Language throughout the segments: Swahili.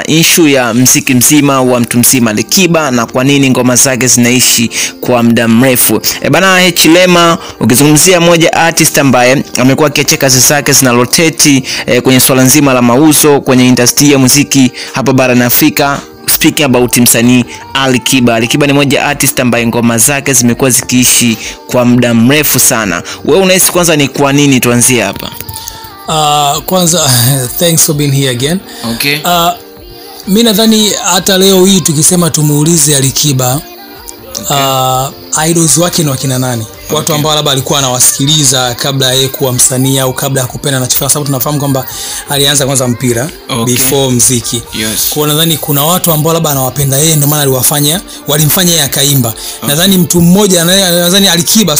issue ya mziki mzima wa mtu mzima Alikiba na kwa nini ngoma zake zinaishi kwa muda mrefu. Bana Chilema, ukizungumzia moja artist ambaye amekuwa akiacha kazi zake zina rotate kwenye swala nzima la mauzo kwenye industry ya muziki hapa barani Afrika. Speaking about msanii Alikiba. Alikiba ni moja artist ambaye ngoma zake zimekuwa zikiishi kwa muda mrefu sana. Wewe unahisi kwanza ni kwa nini, tuanzie hapa? Kwanza thanks for being here again. Okay. Mimi nadhani hata leo hii tukisema tumuulize Alikiba, idols wake ni wakina nani? Watu ambao labda alikuwa anawasikiliza kabla yeye kuwa msanii au kabla ya kupenda anachofanya, sababu tunafahamu kwamba alianza kwanza mpira before muziki. Yes. Kwa nadhani kuna watu ambao labda anawapenda yeye ndio maana walimfanya yeye akaimba. Nadhani mtu mmoja nadhani Alikiba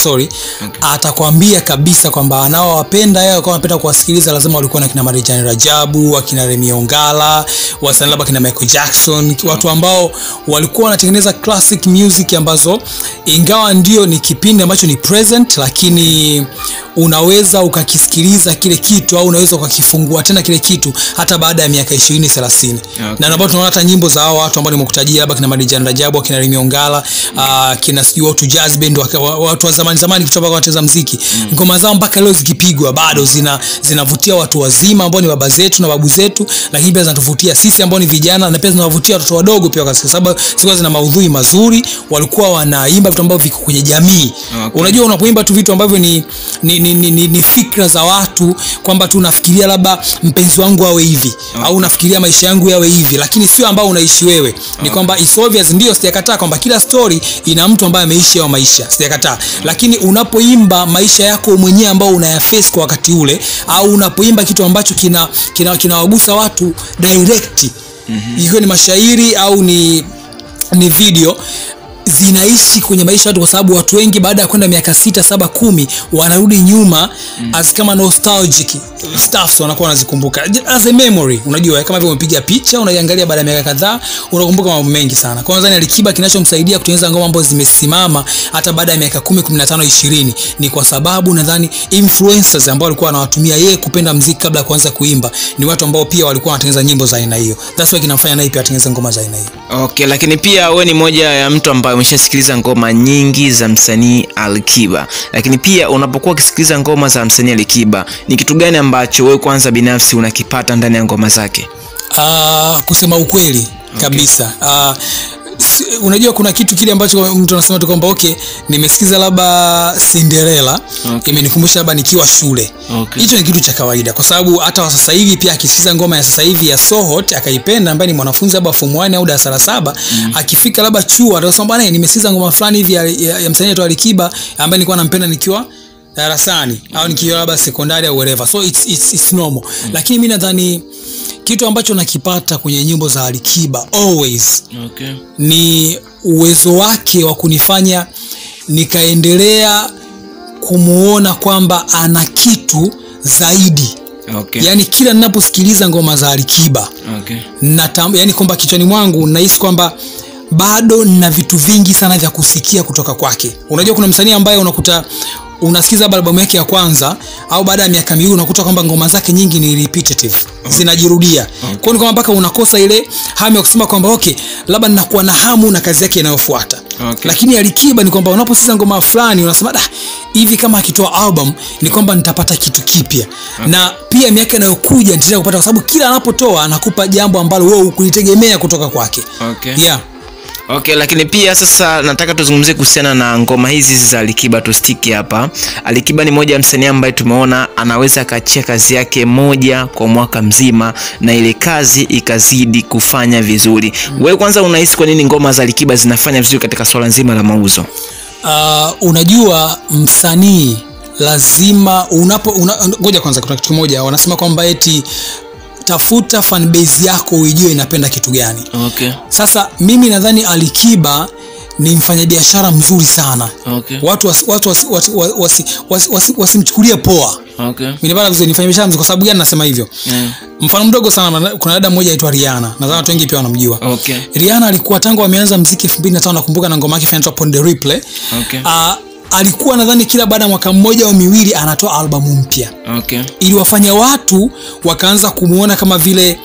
atakwambia kabisa kwamba anaowapenda yeye kwa anapenda kuwasikiliza lazima walikuwa na kina Marjan Rajabu, akina Remi Ongala, wasanii labda kina Michael Jackson, watu ambao walikuwa wanatengeneza classic music ambazo ingawa ndio ni kipindi ambacho ni present, lakini unaweza ukakisikiliza kile kitu au unaweza ukakifungua tena kile kitu hata baada ya miaka 20-30. Na naomba tunaona hata nyimbo za hao watu ambao nimekutajia labda kina Marjan Rajabu, kina Remi Ongala, kina watu jazz band, watu wa zamani kutoka kwa wacheza muziki. Ngoma zao mpaka leo zikipigwa bado zinavutia watu wazima ambao ni baba zetu na babu zetu, lakini pia zinatuvutia sisi ambao ni vijana na pia zinawavutia watoto wadogo pia, kwa sababu zilikuwa zina maudhui mazuri, walikuwa wanaimba vitu ambavyo viko kwenye jamii. Unajua unapoimba tu vitu ambavyo ni fikra za watu kwamba tu unafikiria labda mpenzi wangu awe hivi au unafikiria maisha yangu yawe hivi, lakini sio ambao unaishi wewe. Ni kwamba it's obvious, ndio sijakataa kwamba kila story ina mtu ambaye ameishi hayo maisha, sijakataa. Lakini unapoimba maisha yako mwenyewe ambao unayaface kwa wakati ule, au unapoimba kitu ambacho kinawagusa watu direct, ikiwa ni mashairi au ni video, zinaishi kwenye maisha watu, kwa sababu watu wengi baada ya kwenda miaka 6, 7, 10 wanarudi nyuma as kama nostalgic stuff, wanakuwa wanazikumbuka as a memory. Unajua kama vile umepiga picha unaiangalia baada ya miaka kadhaa unakumbuka mambo mengi sana. Kwa nadhani Alikiba kinachomsaidia kutengeneza ngoma ambazo zimesimama hata baada ya miaka 10, 15, 20 ni kwa sababu nadhani influencers ambao walikuwa wanawatumia yeye kupenda muziki kabla ya kuanza kuimba ni watu ambao pia walikuwa wanatengeneza nyimbo za aina hiyo. That's why kinamfanya naye pia atengeneze ngoma za aina hiyo. Okay, lakini pia wewe ni moja ya mtu ambaye umeshasikiliza ngoma nyingi za msanii Alikiba. Lakini pia unapokuwa ukisikiliza ngoma za msanii Alikiba, ni kitu gani ambacho wewe kwanza binafsi unakipata ndani ya ngoma zake? Kusema ukweli kabisa, unajua kuna kitu kile ambacho mtu anasema tu kwamba nimesikiza labda Cinderella, imenikumbusha labda nikiwa shule. Hicho ni kitu cha kawaida, kwa sababu hata sasa hivi pia akisikiza ngoma ya sasa hivi ya So Hot akaipenda, ambaye ni mwanafunzi labda form 1 au darasa la 7, akifika labda chuo atasema bwana nimesikiza ngoma fulani hivi ya msanii wetu Alikiba ambaye nilikuwa nampenda nikiwa darasani au nikiwa labda sekondari au whatever. So it's normal. Lakini mimi nadhani kitu ambacho nakipata kwenye nyimbo za Alikiba always ni uwezo wake wa kunifanya nikaendelea kumuona kwamba ana kitu zaidi. Yani kila ninaposikiliza ngoma za Alikiba yani kwamba kichwani mwangu nahisi kwamba bado nina vitu vingi sana vya kusikia kutoka kwake. Unajua kuna msanii ambaye unakuta unasikiza albamu yake ya kwanza au baada ya miaka miwili unakuta kwamba ngoma zake nyingi ni repetitive, zinajirudia. Kwa hiyo mpaka unakosa ile hamu ya kusema kwamba labda ninakuwa na hamu na kazi yake inayofuata. Lakini Alikiba ni kwamba unaposikiza ngoma fulani unasema hivi kama akitoa album ni kwamba nitapata kitu kipya. Na pia miaka inayokuja nitaendelea kupata, kwa sababu kila anapotoa anakupa jambo ambalo wewe hukulitegemea kutoka kwake. Lakini pia sasa nataka tuzungumzie kuhusiana na ngoma hizi za Alikiba, tustiki hapa. Alikiba ni moja ya msanii ambaye tumeona anaweza akaachia kazi yake moja kwa mwaka mzima na ile kazi ikazidi kufanya vizuri. Wewe kwanza unahisi kwa nini ngoma za Alikiba zinafanya vizuri katika swala nzima la mauzo? Unajua msanii lazima ngoja kwanza, kuna kitu kimoja wanasema kwamba tafuta fan base yako ujue inapenda kitu gani. Sasa mimi nadhani Alikiba ni mfanyabiashara mzuri sana. Watu wasimchukulie poa. Mimi bado vizuri mfanyabiashara mzuri. Kwa sababu gani nasema hivyo? Mfano mdogo sana, kuna dada mmoja aitwa Rihanna. Nadhani watu wengi pia wanamjua. Rihanna alikuwa tangu ameanza muziki 2005, nakumbuka na ngoma yake inaitwa Upon the Replay. Alikuwa nadhani kila baada ya mwaka mmoja au miwili anatoa albamu mpya. Ili wafanya watu wakaanza kumuona kama vile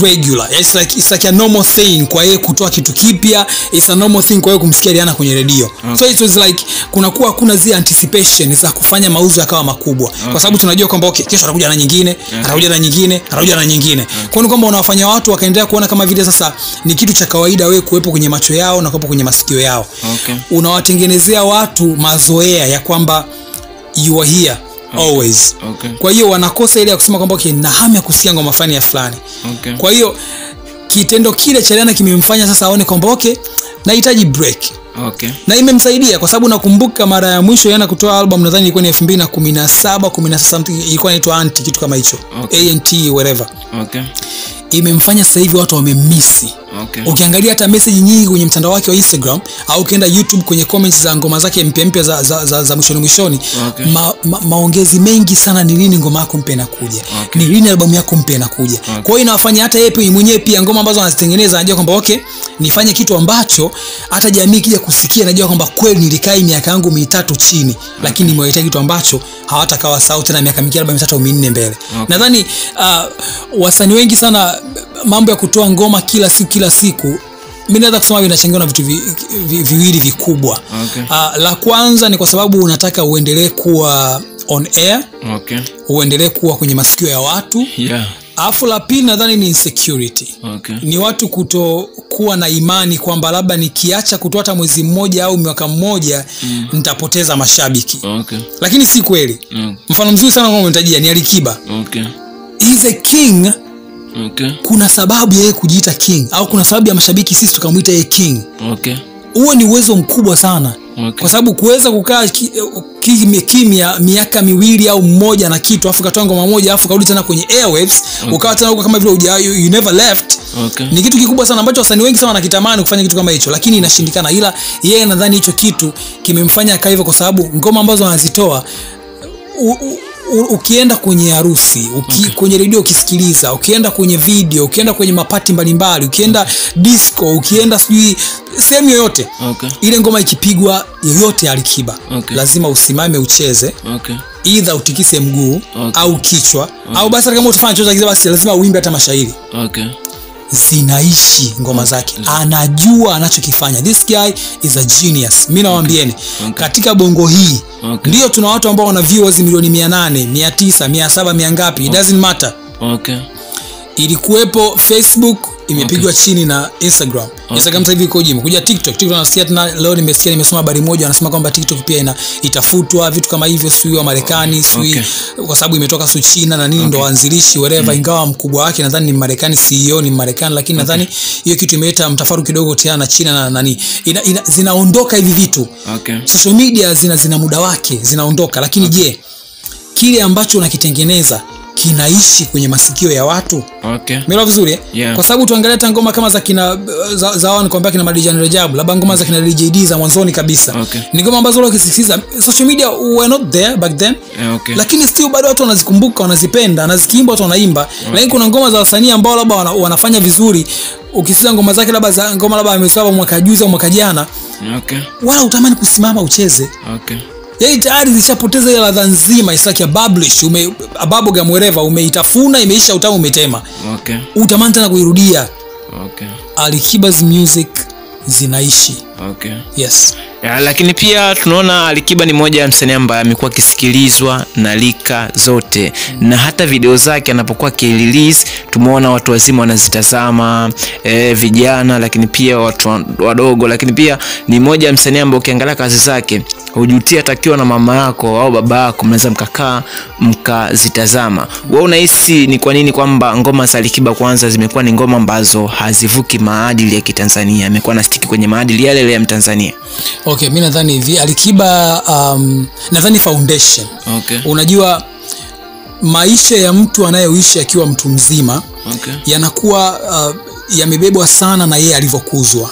regular. It's like a normal thing kwa yeye kutoa kitu kipya. It's a normal thing kwa yeye kumsikia Rihanna kwenye radio. So it was like kunakuwa hakuna zile anticipation za kufanya mauzo yakawa makubwa. Kwa sababu tunajua kwamba kesho atakuja na nyingine, atakuja na nyingine, atakuja na nyingine. Kwa hiyo kwamba unawafanya watu wakaendelea kuona kama vile sasa ni kitu cha kawaida wewe kuwepo kwenye macho yao na kuwepo kwenye masikio yao. Unawatengenezea watu mazoea ya kwamba you are here always. Kwa hiyo wanakosa ile ya kusema kwamba na hamu ya kusikia ngoma fulani ya fulani. Kwa hiyo kitendo kile cha Rihanna kimemfanya sasa aone kwamba nahitaji break. Na imemsaidia kwa sababu nakumbuka mara ya mwisho Rihanna kutoa album nadhani ilikuwa ni 2017 something, ilikuwa inaitwa Anti, kitu kama hicho. ANT whatever. Imemfanya sasa hivi watu wamemisi. Ukiangalia hata message nyingi kwenye mtandao wake wa Instagram au ukienda YouTube kwenye comments za ngoma zake mpya za mwishoni maongezi mengi sana ni lini ngoma yako mpya inakuja, ni lini albamu yako mpya inakuja. Kwa hiyo inawafanya hata yeye mwenyewe pia ngoma ambazo anazitengeneza anajua kwamba nifanye kitu ambacho hata jamii kija kusikia najua kwamba kweli nilikai miaka yangu 3 chini, lakini nimewaletea kitu ambacho hawatakawa sauti na miaka mingi 3 au 4 mbele. Nadhani wasanii wengi sana mambo ya kutoa ngoma kila siku mimi naweza kusema vinachangiwa na vitu viwili vikubwa. La kwanza ni kwa sababu unataka uendelee kuwa on air. Uendelee kuwa kwenye masikio ya watu. Alafu la pili nadhani ni insecurity. Ni watu kutokuwa na imani kwamba labda nikiacha kutoa hata mwezi mmoja au mwaka mmoja nitapoteza mashabiki. Lakini si kweli. Mfano mzuri sana kama umetajia ni Alikiba. He's a king. Kuna sababu yeye kujiita king au kuna sababu ya mashabiki sisi tukamuita yeye king. Huo ni uwezo mkubwa sana. Kwa sababu kuweza kukaa kimya miaka 2 au 1 na kitu afu katoa ngoma moja afu karudi tena kwenye airwaves ukawa tena huko kama vile you never left. Ni kitu kikubwa sana ambacho wasanii wengi sana wanakitamani kufanya kitu kama hicho, lakini inashindikana. Ila yeye nadhani hicho kitu kimemfanya akae hivyo kwa sababu ngoma ambazo anazitoa ukienda kwenye harusi, kwenye radio ukisikiliza, ukienda kwenye video, ukienda kwenye mapati mbalimbali, ukienda disco, ukienda sijui sehemu yoyote, ile ngoma ikipigwa yoyote Alikiba, lazima usimame ucheze. Either utikise mguu au kichwa au basi kama utafanya chochote basi lazima uimbe hata mashairi. Zinaishi ngoma zake. Anajua anachokifanya. This guy is a genius. Mimi nawaambieni katika bongo hii ndio tuna watu ambao wana viewers milioni 800, 900, 700, miangapi, it doesn't matter. Ilikuwepo Facebook imepigwa chini na Instagram. Instagram sasa hivi iko jima. Kuja TikTok nasikia tena leo nimesoma habari moja anasema kwamba TikTok pia itafutwa vitu kama hivyo sio wa Marekani sio kwa sababu imetoka su China na nini ndo waanzilishi whatever ingawa mkubwa wake nadhani ni Marekani, CEO ni Marekani, lakini nadhani hiyo kitu imeleta mtafaruku kidogo tena na China na nani zinaondoka hivi vitu. Social media zina muda wake zinaondoka, lakini je, kile ambacho unakitengeneza kinaishi kwenye masikio ya watu? Melo vizuri kwa sababu tuangalia ngoma kama za kina za wao nikwambia kina Madijan Rajab, labda ngoma za kina DJD za mwanzoni kabisa. Ni ngoma ambazo leo ukisikiza social media were not there back then. Lakini still bado watu wanazikumbuka, wanazipenda, wanazikiimba, watu wanaimba. Lakini kuna ngoma za wasanii ambao labda wanafanya vizuri, ukisikiza ngoma zake labda za ngoma labda amesaba mwaka juzi au mwaka jana, wala utamani kusimama ucheze. Yeye tayari zishapoteza ile ladha nzima, isaki publish bubblegum wherever umeitafuna imeisha utamu umetema. Utamani tena kuirudia. Alikiba's music zinaishi. Yes. Lakini pia tunaona Alikiba ni moja ya msanii ambaye amekuwa kisikilizwa na lika zote, na hata video zake anapokuwa kirelease tumeona watu wazima wanazitazama, vijana, lakini pia watu wadogo. Lakini pia ni moja ya msanii ambaye ukiangalia kazi zake hujutia takiwa na mama yako au baba yako mnaweza mkakaa mkazitazama. Wewe unahisi ni kwa nini kwamba ngoma za Alikiba kwanza zimekuwa ni ngoma ambazo hazivuki maadili ya Kitanzania, amekuwa na stiki kwenye maadili yale ya Mtanzania? Mimi nadhani hivi Alikiba nadhani foundation. Unajua maisha ya mtu anayoishi akiwa mtu mzima yanakuwa yamebebwa sana na yeye alivyokuzwa.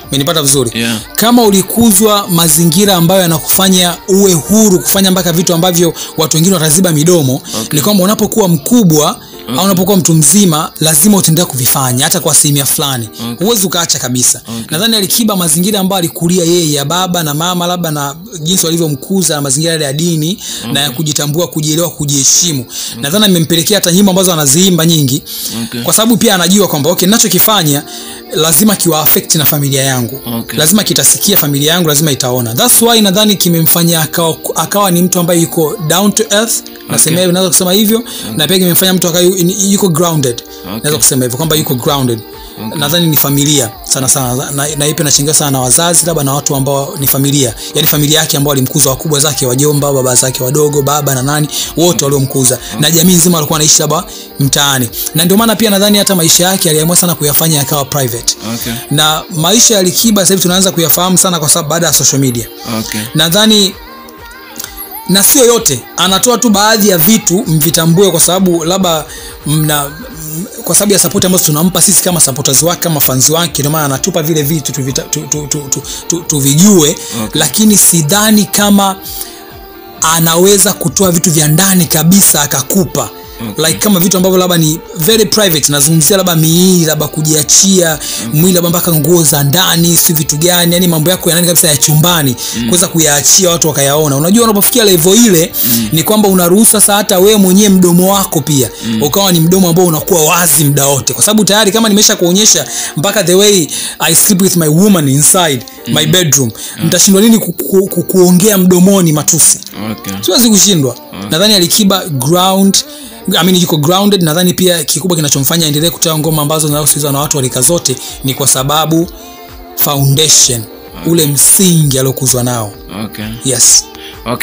Umenipata vizuri? Kama ulikuzwa mazingira ambayo yanakufanya uwe huru kufanya mpaka vitu ambavyo watu wengine wataziba midomo, ni kwamba unapokuwa mkubwa au unapokuwa mtu mzima lazima utaendelea kuvifanya hata kwa asilimia fulani. Huwezi ukaacha kabisa. Nadhani Alikiba mazingira ambayo alikulia yeye ya baba na mama, labda na jinsi walivyomkuza na mazingira ya dini na ya kujitambua, kujielewa, kujiheshimu, nadhani imempelekea hata nyimbo ambazo anaziimba nyingi, kwa sababu pia anajua kwamba ninachokifanya lazima kiwa affect na familia yangu. Lazima kitasikia familia yangu, lazima itaona. That's why nadhani kimemfanya akawa ni mtu ambaye yuko down to earth. Nasema hivyo, naweza kusema hivyo. Na pia kimemfanya mtu akawa yuko grounded. Naweza kusema hivyo kwamba yuko grounded. Nadhani ni familia sana sana, na ipe nachangia sana na wazazi, labda na watu ambao ni familia, yani familia yake ambao walimkuza, wakubwa zake, wajomba, baba zake wadogo, baba na nani wote waliomkuza, na jamii nzima walikuwa wanaishi labda mtaani. Na ndio maana pia nadhani hata maisha yake aliamua sana kuyafanya yakawa private. Na maisha ya Alikiba sasa hivi tunaanza kuyafahamu sana kwa sababu baada ya social media. Nadhani na sio yote, anatoa tu baadhi ya vitu mvitambue, kwa sababu labda kwa sababu ya support ambazo tunampa sisi kama supporters wake, kama fans wake, ndio maana anatupa vile vitu tuvijue. Lakini sidhani kama anaweza kutoa vitu vya ndani kabisa akakupa. Like kama vitu ambavyo labda ni very private, nazungumzia labda miili, labda kujiachia mwili, labda mpaka nguo za ndani, si vitu gani, yani mambo yako ya ndani kabisa ya chumbani, kuweza kuyaachia watu wakayaona. Unajua unapofikia level ile ni kwamba unaruhusa sasa hata wewe mwenyewe mdomo wako pia ukawa ni mdomo ambao unakuwa wazi muda wote, kwa sababu tayari kama nimesha kuonyesha mpaka the way I sleep with my woman inside my bedroom, mtashindwa nini kuongea mdomoni matusi? Siwezi kushindwa. Nadhani Alikiba yuko grounded. Nadhani pia kikubwa kinachomfanya endelee kutoa ngoma ambazo zinahusiana na watu wa rika zote ni kwa sababu foundation, ule msingi aliokuzwa nao. Yes.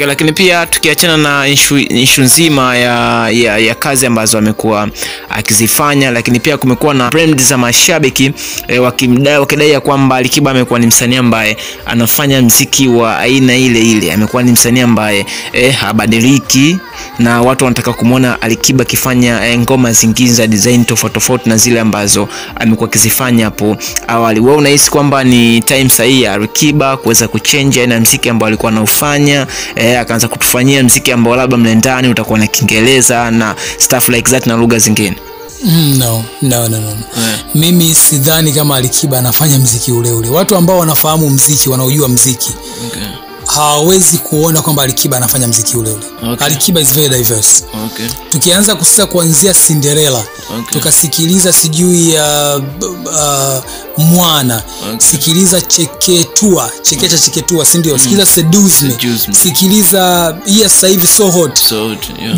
Lakini pia tukiachana na issue nzima ya kazi ambazo amekuwa akizifanya, lakini pia kumekuwa na brand za mashabiki wakidai ya kwamba Alikiba amekuwa ni msanii ambaye anafanya muziki wa aina ile ile. Amekuwa ni msanii ambaye habadiliki, na watu wanataka kumuona Alikiba akifanya ngoma zingine za design tofauti na zile ambazo amekuwa akizifanya hapo awali. Wewe unahisi kwamba ni time sahihi ya Alikiba kuweza kuchange aina ya muziki ambao alikuwa anaufanya, akaanza kutufanyia muziki ambao labda mle ndani utakuwa na Kiingereza na stuff like that na lugha zingine? No. Mimi sidhani kama Alikiba anafanya muziki ule ule. Watu ambao wanafahamu muziki, wanaojua muziki, hawawezi kuona kwamba Alikiba anafanya muziki ule ule. Alikiba is very diverse. Tukianza kusisa kuanzia Cinderella, tukasikiliza sijui Mwana, sikiliza Cheketua, si ndio? Sikiliza Seduce Me, sikiliza sasa hivi So Hot.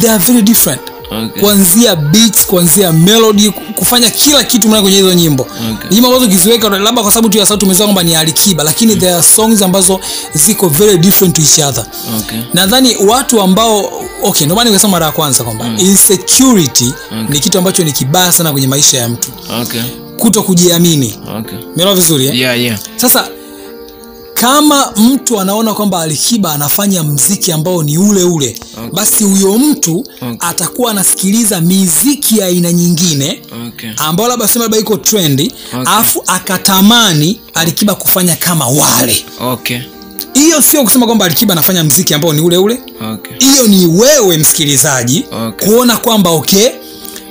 They are very different. Kuanzia beats, kuanzia melody, kufanya kila kitu mwana kwenye hizo nyimbo. Nyimbo ambazo kiziweka labda kwa sababu tu ya sauti umezoea kwamba ni Alikiba, lakini there are songs ambazo ziko very different to each other. Nadhani watu ambao ndio maana nimesema mara ya kwanza kwamba insecurity ni kitu ambacho ni kibaya sana kwenye maisha ya mtu. Kuto kujiamini. Umeelewa vizuri Sasa kama mtu anaona kwamba Alikiba anafanya muziki ambao ni ule ule, basi huyo mtu atakuwa anasikiliza muziki ya aina nyingine ambao labda iko trendy, afu akatamani Alikiba kufanya kama wale. Hiyo sio kusema kwamba Alikiba anafanya muziki ambao ni ule ule. Hiyo ni wewe msikilizaji kuona kwamba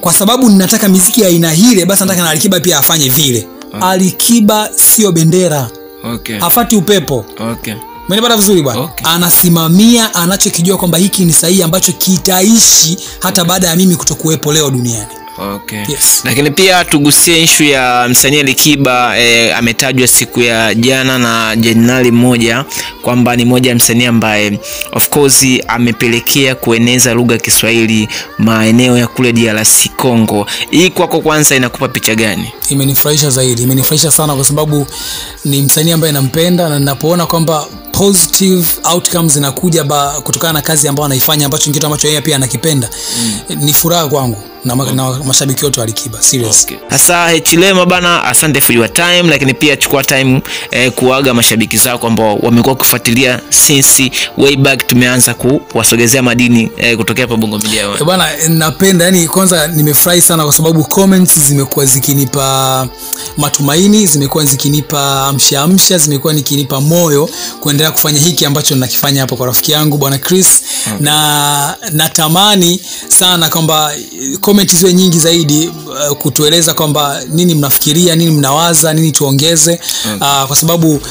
kwa sababu ninataka muziki ya aina ile, basi nataka na Alikiba pia afanye vile. Alikiba sio bendera. Hafati upepo. Umenipata vizuri bwana? Anasimamia anachokijua kwamba hiki ni sahihi, ambacho kitaishi hata baada ya mimi kutokuwepo leo duniani. Yes. Lakini pia tugusie issue ya msanii Alikiba. Ametajwa siku ya jana na Januari 1 kwamba ni moja ya msanii ambaye of course amepelekea kueneza lugha ya Kiswahili maeneo ya kule DRC Congo. Hii kwako kwanza inakupa picha gani? Imenifurahisha zaidi, imenifurahisha sana kwa sababu ni msanii ambaye nampenda, na ninapoona kwamba positive outcomes zinakuja kutokana na kazi ambayo anaifanya, ambacho kitu ambacho yeye pia anakipenda, ni furaha kwangu na mashabiki wote wa Alikiba. Serious. Hasa Hechilema bana, asante for your time, lakini pia chukua time kuaga mashabiki zako ambao wamekuwa kufuatilia since way back tumeanza kuwasogezea madini kutokea hapa Bongo Media. Bana, napenda, yani kwanza nimefurahi sana kwa sababu comments zimekuwa zikinipa matumaini, zimekuwa zikinipa amsha, zimekuwa nikinipa moyo kuendelea kufanya hiki ambacho ninakifanya hapa kwa rafiki yangu Bwana Chris. Na natamani sana kwamba comment ziwe nyingi zaidi, kutueleza kwamba nini mnafikiria, nini mnawaza, nini tuongeze, kwa sababu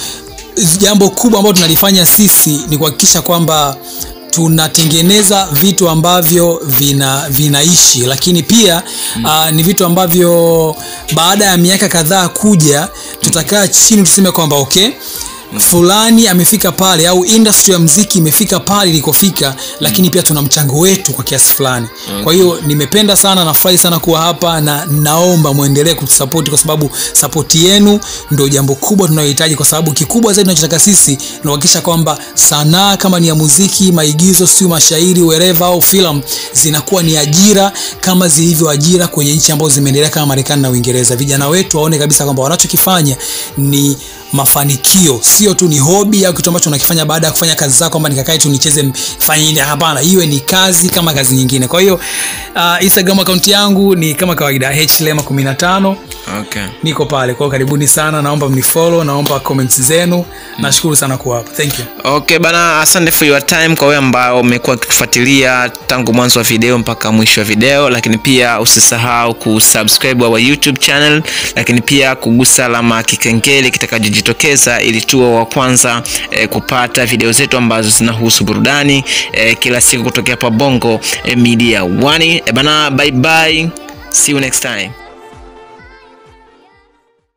jambo kubwa ambalo tunalifanya sisi ni kuhakikisha kwamba tunatengeneza vitu ambavyo vinaishi, lakini pia ni vitu ambavyo baada ya miaka kadhaa kuja tutakaa chini tuseme kwamba okay, fulani amefika pale, au industry ya muziki imefika pale ilikofika, lakini pia tuna mchango wetu kwa kiasi fulani. Kwa hiyo nimependa sana, nafurahi sana kuwa hapa, na naomba muendelee kutusupport, kwa sababu support yenu ndio jambo kubwa tunayohitaji, kwa sababu kikubwa zaidi tunachotaka sisi ni kuhakikisha kwamba sanaa kama ni ya muziki, maigizo, sio mashairi, wherever au film, zinakuwa ni ajira kama zilivyo ajira kwenye nchi ambazo zimeendelea kama Marekani na Uingereza. Vijana wetu waone kabisa kwamba wanachokifanya ni mafanikio, sio tu ni hobby au kitu ambacho unakifanya baada ya kufanya kazi zako, kwamba nikakae tu nicheze fanye ile. Hapana, iwe ni kazi kama kazi nyingine. Kwa hiyo Instagram account yangu ni kama kawaida HLema15. Okay. Niko pale. Kwa karibuni sana, naomba mnifollow, naomba comments zenu. Nashukuru sana kwa hapa. Thank you. Okay bana, asante for your time kwa wewe ambao umekuwa kutufuatilia tangu mwanzo wa video mpaka mwisho wa video, lakini pia usisahau kusubscribe our YouTube channel, lakini pia kugusa alama kikengele kitakachojitokeza ili tuwe wa kwanza kupata video zetu ambazo zinahusu burudani kila siku kutokea hapa Bongo Media One. Bana, bye bye. See you next time.